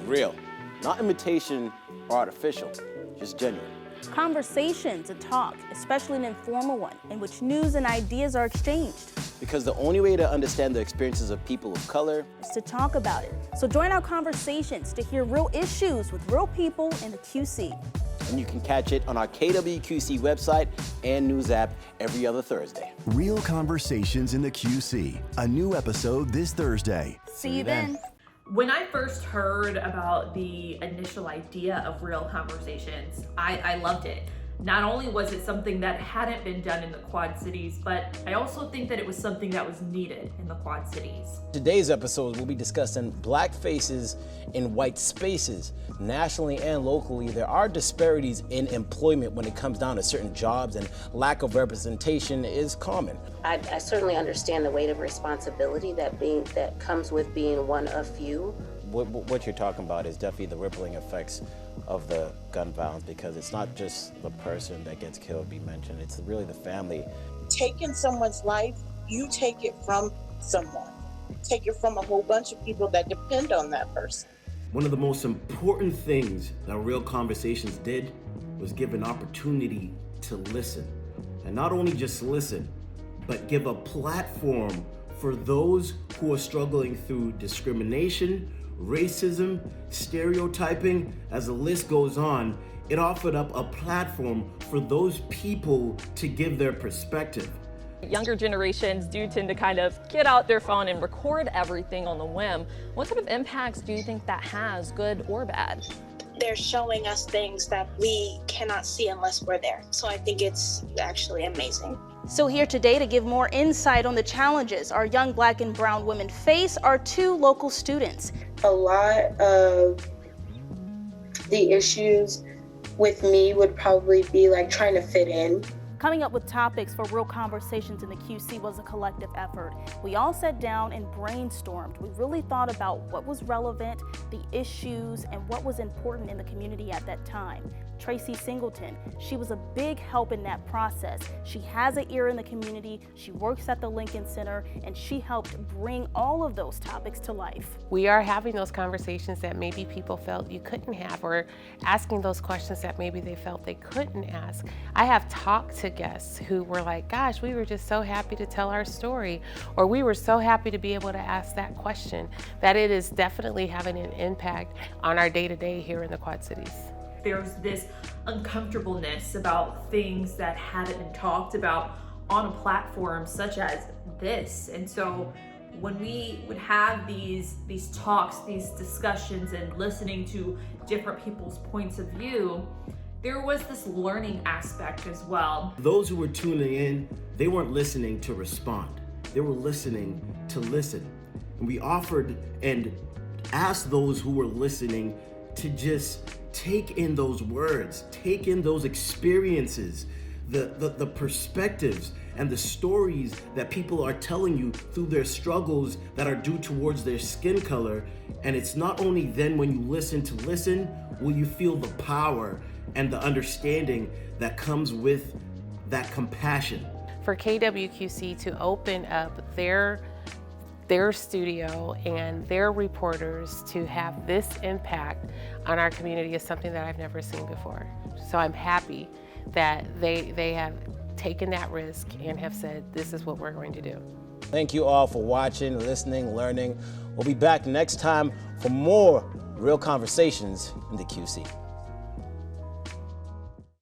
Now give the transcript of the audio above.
Real, not imitation or artificial, just genuine. Conversations, a talk, especially an informal one, in which news and ideas are exchanged. Because the only way to understand the experiences of people of color is to talk about it. So join our conversations to hear real issues with real people in the QC. And you can catch it on our KWQC website and news app every other Thursday. Real Conversations in the QC, a new episode this Thursday. See you then. When I first heard about the initial idea of Real Conversations, I loved it. Not only was it something that hadn't been done in the Quad Cities, but I also think that it was something that was needed in the Quad Cities. Today's episode, we'll be discussing Black faces in white spaces. Nationally and locally, there are disparities in employment when it comes down to certain jobs, and lack of representation is common. I certainly understand the weight of responsibility that comes with being one of few. What you're talking about is definitely the rippling effects of the gun violence, because it's not just the person that gets killed be mentioned, it's really the family. Taking someone's life, you take it from someone. Take it from a whole bunch of people that depend on that person. One of the most important things that Real Conversations did was give an opportunity to listen. And not only just listen, but give a platform for those who are struggling through discrimination, racism, stereotyping, as the list goes on. It offered up a platform for those people to give their perspective. Younger generations do tend to kind of get out their phone and record everything on the whim. What sort of impacts do you think that has, good or bad? They're showing us things that we cannot see unless we're there. So I think it's actually amazing. So here today to give more insight on the challenges our young Black and brown women face are two local students. A lot of the issues with me would probably be like trying to fit in. Coming up with topics for Real Conversations in the QC was a collective effort. We all sat down and brainstormed. We really thought about what was relevant, the issues, and what was important in the community at that time. Tracy Singleton, she was a big help in that process. She has an ear in the community, she works at the Lincoln Center, and she helped bring all of those topics to life. We are having those conversations that maybe people felt you couldn't have, or asking those questions that maybe they felt they couldn't ask. I have talked to guests who were like, gosh, we were just so happy to tell our story, or we were so happy to be able to ask that question, that it is definitely having an impact on our day-to-day here in the Quad Cities. There's this uncomfortableness about things that haven't been talked about on a platform such as this. And so when we would have these talks, these discussions, and listening to different people's points of view, there was this learning aspect as well. Those who were tuning in, they weren't listening to respond. They were listening to listen. And we offered and asked those who were listening to just take in those words, take in those experiences, the perspectives and the stories that people are telling you through their struggles that are due towards their skin color. And it's not only then when you listen to listen, will you feel the power and the understanding that comes with that compassion. For KWQC to open up their studio and their reporters to have this impact on our community is something that I've never seen before. So I'm happy that they have taken that risk and have said, this is what we're going to do. Thank you all for watching, listening, learning. We'll be back next time for more Real Conversations in the QC.